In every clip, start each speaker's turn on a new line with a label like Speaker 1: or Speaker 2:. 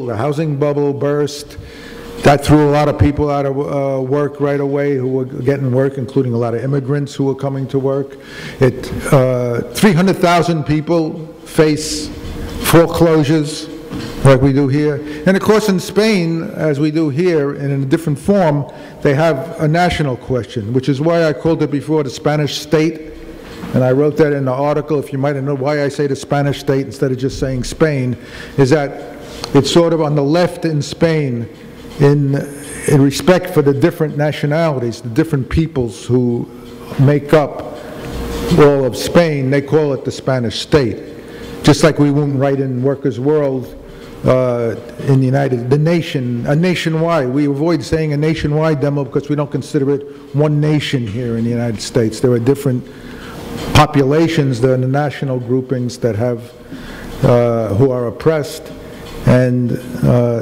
Speaker 1: the housing bubble burst. That threw a lot of people out of work right away who were getting work, including a lot of immigrants who were coming to work. 300,000 people face foreclosures like we do here. And of course in Spain, as we do here, and in a different form, they have a national question, which is why I called it before the Spanish state. And I wrote that in the article, if you might know why I say the Spanish state instead of just saying Spain, is that it's sort of on the left in Spain in respect for the different nationalities, the different peoples who make up all of Spain. They call it the Spanish state. Just like we won't write in Workers' World in the nation, a nationwide. We avoid saying a nationwide demo because we don't consider it one nation here in the United States. There are different populations, there are the national groupings that have, who are oppressed. And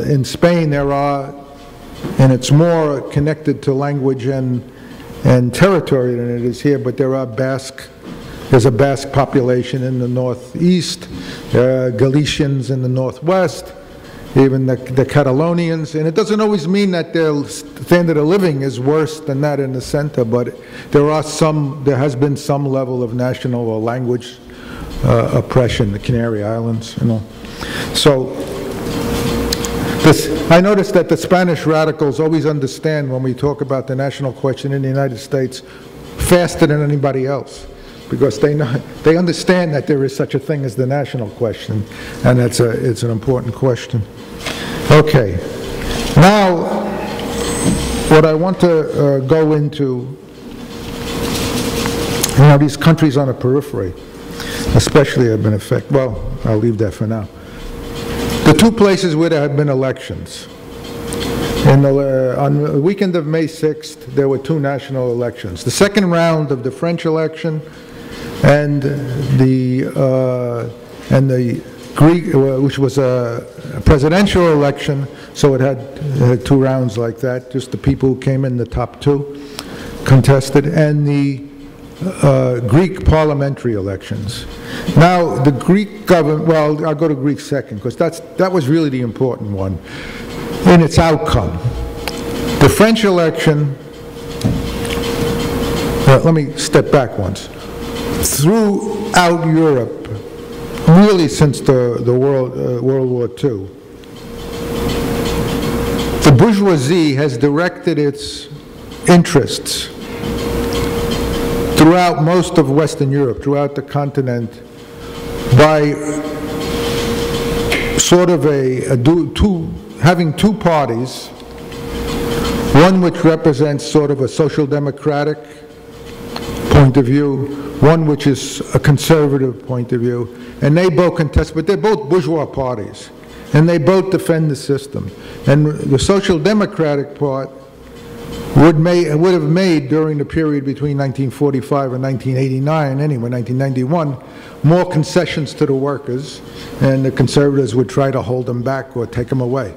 Speaker 1: in Spain there are, and it's more connected to language and territory than it is here, but there's a Basque population in the northeast, Galicians in the northwest, even the Catalonians, and it doesn't always mean that their standard of living is worse than that in the center, but there has been some level of national or language oppression, the Canary Islands, you know. So I noticed that the Spanish radicals always understand when we talk about the national question in the United States faster than anybody else, because they understand that there is such a thing as the national question, and it's an important question. Okay, now what I want to go into, these countries on the periphery, especially have been affected. Well, I'll leave that for now. The two places where there have been elections. On the weekend of May 6th, there were two national elections. The second round of the French election and the Greek, which was a presidential election, so it had two rounds like that, just the people who came in the top two contested, and the Greek parliamentary elections. Now, the Greek government, well, I'll go to Greek second, because that was really the important one in its outcome. The French election, let me step back once. Throughout Europe, really since the World War II, the bourgeoisie has directed its interests throughout most of Western Europe, throughout the continent, by sort of having two parties, one which represents sort of a social democratic point of view, one which is a conservative point of view, and they both contest, but they're both bourgeois parties, and they both defend the system. And the social democratic part would have made during the period between 1945 and 1989, anyway, 1991, more concessions to the workers, and the conservatives would try to hold them back or take them away.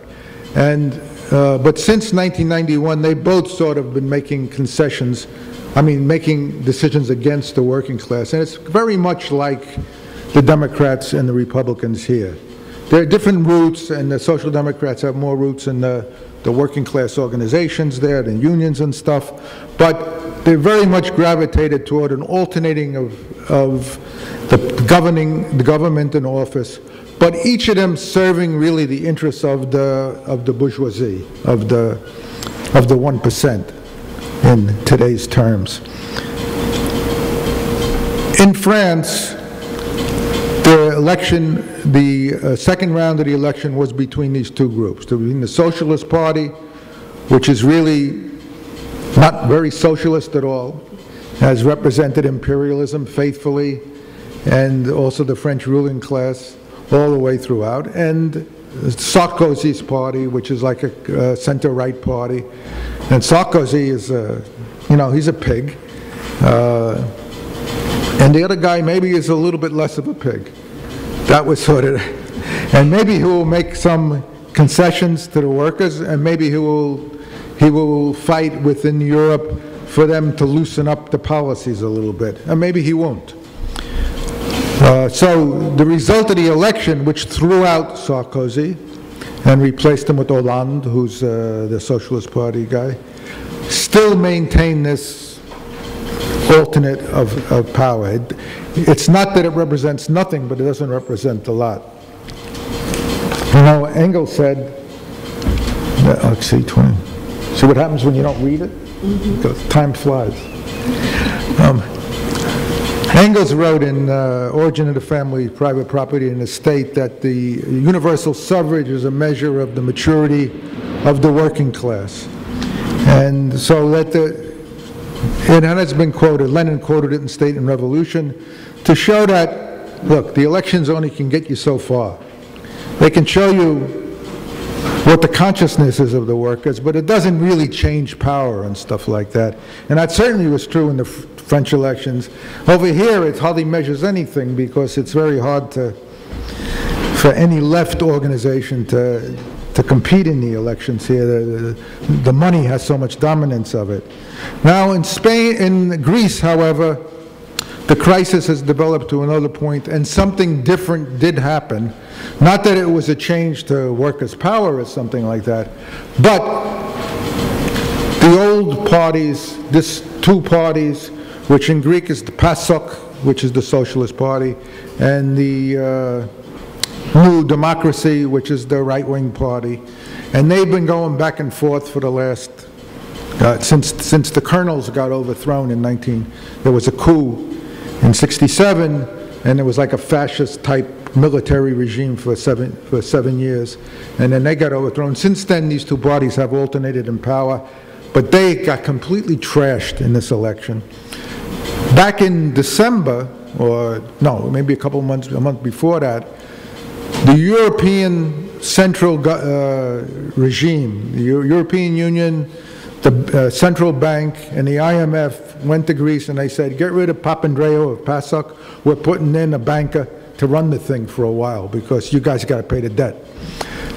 Speaker 1: And but since 1991, they both sort of been making concessions, making decisions against the working class, and it's very much like the Democrats and the Republicans here. There are different roots, and the Social Democrats have more roots in the working class organizations there, the unions and stuff, but they very much gravitated toward an alternating of the government in office, but each of them serving really the interests of the bourgeoisie, of the 1% in today's terms. In France, the election, the second round of the election was between these two groups, between the Socialist Party, which is really not very socialist at all, has represented imperialism faithfully, and also the French ruling class all the way throughout, and Sarkozy's party, which is like a center-right party. And Sarkozy is, he's a pig. And the other guy maybe is a little bit less of a pig. That was sort of, and maybe he will make some concessions to the workers, and maybe he will fight within Europe for them to loosen up the policies a little bit, and maybe he won't. So the result of the election, which threw out Sarkozy, and replaced him with Hollande, who's the Socialist Party guy, still maintain this alternate of power. It's not that it represents nothing, but it doesn't represent a lot. You know, Engels said, let's see, 20. See what happens when you don't read it? Because time flies. Engels wrote in Origin of the Family, Private Property and the State that the universal suffrage is a measure of the maturity of the working class. And so that it has been quoted, Lenin quoted it in State and Revolution, to show that, look, the elections only can get you so far. They can show you what the consciousness is of the workers, but it doesn't really change power and stuff like that. And that certainly was true in the French elections. Over here, it hardly measures anything because it's very hard for any left organization to compete in the elections here. The money has so much dominance of it. Now in Greece, however, the crisis has developed to another point, and something different did happen. Not that it was a change to workers' power or something like that, but the old parties, these two parties, which in Greek is the PASOK, which is the Socialist Party, and the New Democracy, which is the right-wing party, and they've been going back and forth for the last, since the colonels got overthrown in there was a coup in '67, and it was like a fascist-type military regime for seven years, and then they got overthrown. Since then, these two parties have alternated in power, but they got completely trashed in this election. Back in December, or no, maybe a month before that, the European Central Regime, the European Union, the Central Bank, and the IMF went to Greece and they said, get rid of Papandreou of PASOK, we're putting in a banker to run the thing for a while because you guys got to pay the debt.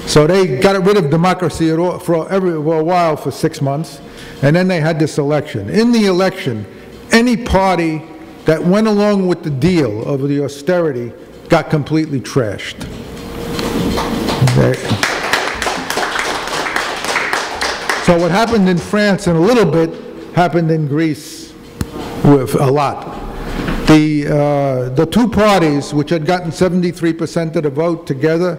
Speaker 1: So they got rid of democracy for a while, for 6 months, and then they had this election. In the election, any party that went along with the deal of the austerity got completely trashed. Okay. So what happened in France, and a little bit happened in Greece, with a lot. The two parties, which had gotten 73% of the vote together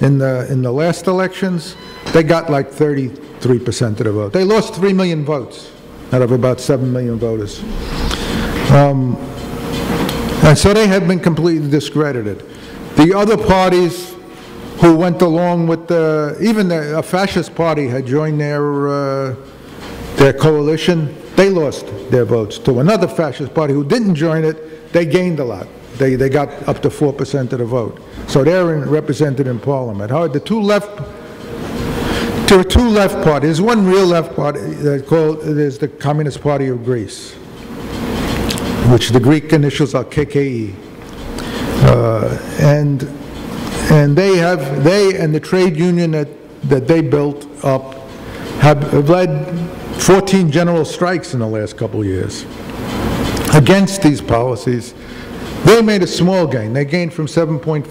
Speaker 1: in the last elections, they got like 33% of the vote. They lost 3 million votes out of about 7 million voters. And so they have been completely discredited. The other parties who went along with even a fascist party had joined their coalition, they lost their votes to another fascist party who didn't join it. They gained a lot. They got up to 4% of the vote. So they're represented in Parliament. However, there are two left parties. There's one real left party there's the Communist Party of Greece, which the Greek initials are KKE. And they and the trade union that they built up have led 14 general strikes in the last couple of years against these policies. They made a small gain. They gained from 7.5%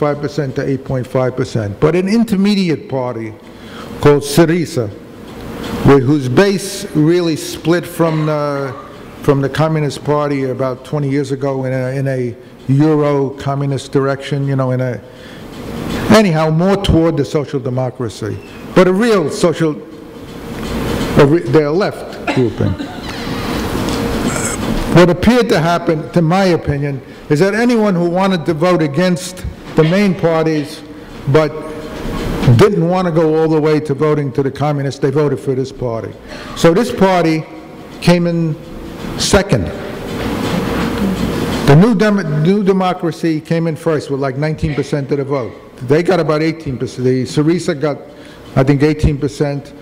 Speaker 1: to 8.5%. But an intermediate party called Syriza, whose base really split from the Communist Party about 20 years ago in a Euro-communist direction, you know, anyhow, more toward the social democracy. But a real they're left grouping. What appeared to happen, to my opinion, is that anyone who wanted to vote against the main parties but didn't want to go all the way to voting to the communists, they voted for this party. So this party came in second. The New Democracy came in first with like 19% of the vote. They got about 18%. The Syriza got, I think, 18%.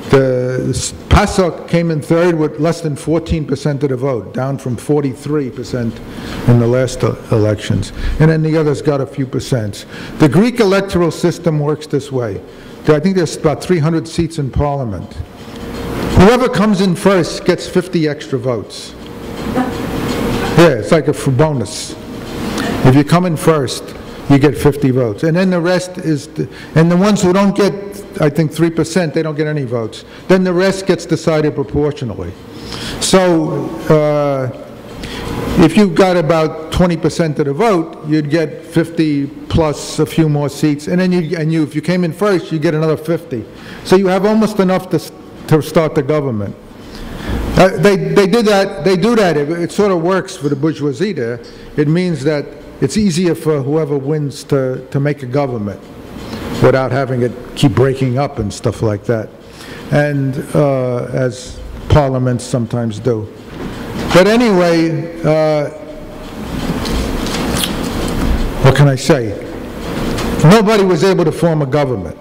Speaker 1: The PASOK came in third with less than 14% of the vote, down from 43% in the last elections. And then the others got a few percents. The Greek electoral system works this way. I think there's about 300 seats in Parliament. Whoever comes in first gets 50 extra votes. Yeah, it's like a bonus. If you come in first, you get 50 votes. And then the rest is, and the ones who don't get I think 3%, they don't get any votes. Then the rest gets decided proportionally. So if you got about 20% of the vote, you'd get 50 plus a few more seats, and then if you came in first, you get another 50. So you have almost enough to start the government. They do that. It sort of works for the bourgeoisie there. It means that it's easier for whoever wins to make a government without having it keep breaking up and stuff like that, and as parliaments sometimes do. But anyway, what can I say? Nobody was able to form a government.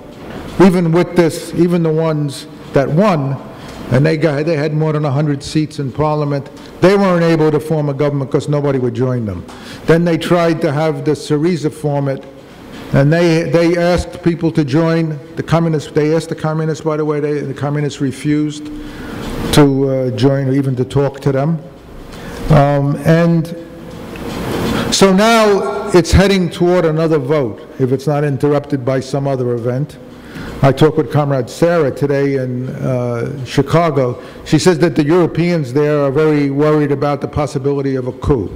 Speaker 1: Even with this, even the ones that won, and they had more than 100 seats in parliament, they weren't able to form a government because nobody would join them. Then they tried to have the Syriza form it, and they asked people to join the communists. They asked the communists, by the way, the communists refused to join or even to talk to them. And so now it's heading toward another vote, if it's not interrupted by some other event. I talked with Comrade Sarah today in Chicago. She says that the Europeans there are very worried about the possibility of a coup,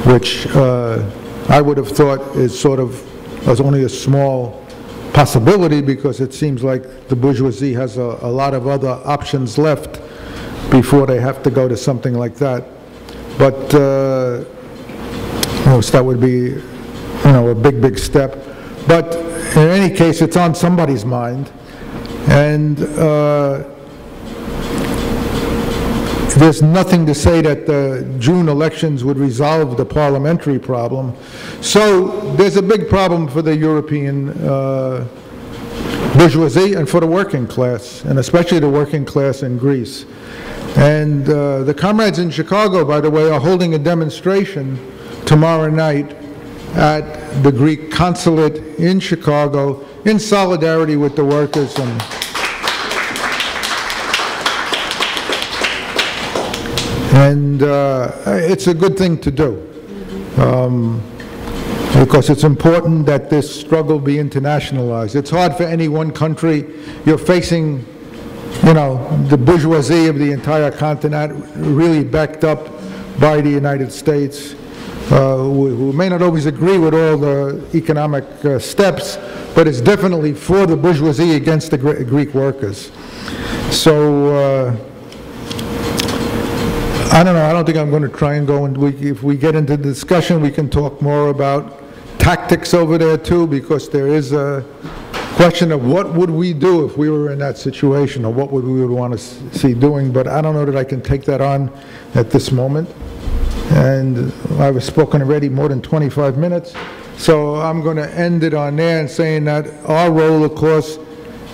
Speaker 1: which I would have thought is was only a small possibility, because it seems like the bourgeoisie has a lot of other options left before they have to go to something like that. But that would be, a big step. But in any case, it's on somebody's mind, and there's nothing to say that the June elections would resolve the parliamentary problem. So there's a big problem for the European bourgeoisie and for the working class, and especially the working class in Greece. And the comrades in Chicago, by the way, are holding a demonstration tomorrow night at the Greek consulate in Chicago in solidarity with the workers. And it's a good thing to do, because it's important that this struggle be internationalized. It's hard for any one country. You're facing, the bourgeoisie of the entire continent, really backed up by the United States, who may not always agree with all the economic steps, but it's definitely for the bourgeoisie against the Greek workers. So I don't know. I don't think I'm going to try and go, and if we get into the discussion, we can talk more about tactics over there too, because there is a question of what would we do if we were in that situation, or what would we want to see doing. But I don't know that I can take that on at this moment. And I've spoken already more than 25 minutes, so I'm going to end it on there and saying that our role, of course,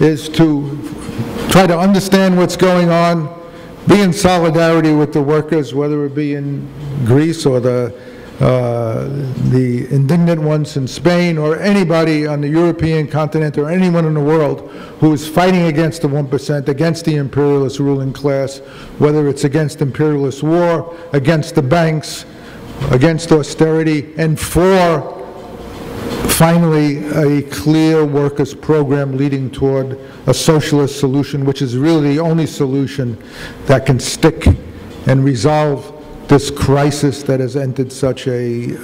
Speaker 1: is to try to understand what's going on, be in solidarity with the workers, whether it be in Greece or the indignant ones in Spain, or anybody on the European continent, or anyone in the world who is fighting against the 1%, against the imperialist ruling class, whether it's against imperialist war, against the banks, against austerity, and for finally a clear workers' program leading toward a socialist solution, which is really the only solution that can stick and resolve this crisis that has entered such a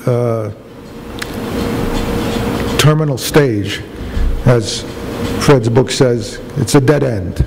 Speaker 1: terminal stage. As Fred's book says, it's a dead end.